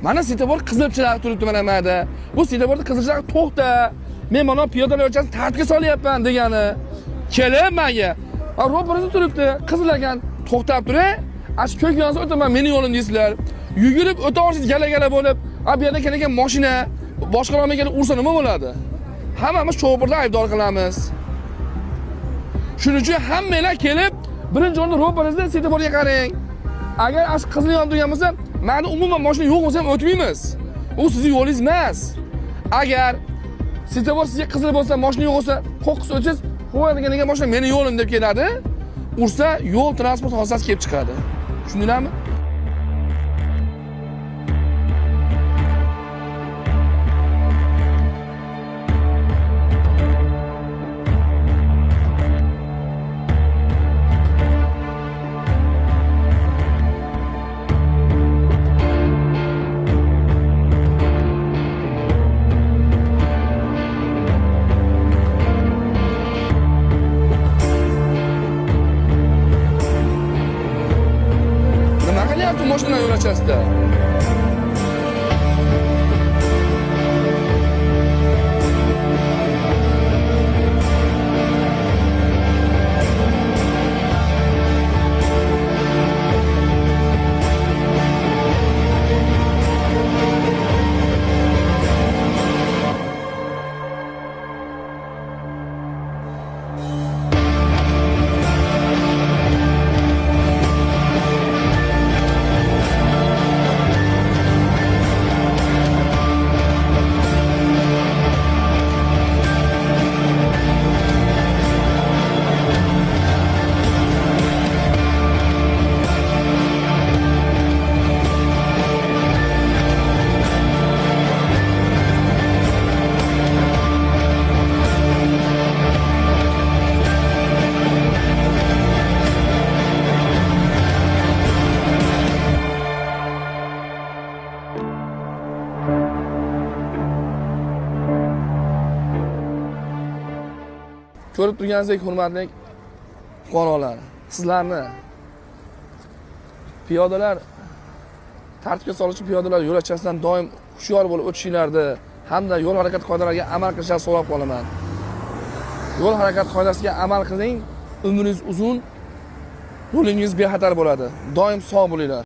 Mana svetofor qizil chiroq turibdi mana menda. Bu svetoforda qizil chiroq to'xta. Men mana piyodalar yo'lchasini tartibga solyapman degani. Kelib menga. Ro'parada turibdi, qizil ekan, to'xtab turing. Ash ko'k yonsa o'taman, meni yo'lim deysizlar. Yugurib o'ta olsiz gala-gala bo'lib, bu yerda kelgan mashina boshqalarga kelib ursa nima bo'ladi? Hammamiz sho'g'irda aybdor qilamiz. Shuning uchun hammanglar kelib, birinchi o'rinda ro'paringizda svetoforga qarang. Agar ash qizil yonib turgan bo'lsa, meni umuman mashina yo'q bo'lsa ham o'tmaymiz. U sizning yo'lingiz emas. Agar svetofor sizga qizil bo'lsa, mashina yo'q bo'lsa, qo'qqis o'tsangiz, qo'yadigan mashina meni yo'lim deb keladi. Ursa, yo'l transport hodisasi kelib chiqadi. Tushundinglarmi? Mashina yo'l ochasida. Ko'rib turganingizdek, hurmatli fuqarolar, sizlarni piyodalar tartibga soluvchi piyodalar yo'l ochasidan doim hushyor bo'lib o'tishinglarni hamda yo'l harakati qoidalariga amal qilishlarini so'rab qolaman. Yo'l harakati qoidasiga amal qiling, umringiz uzun, yo'lingiz bexatar bo'ladi. Doim sog' bo'linglar.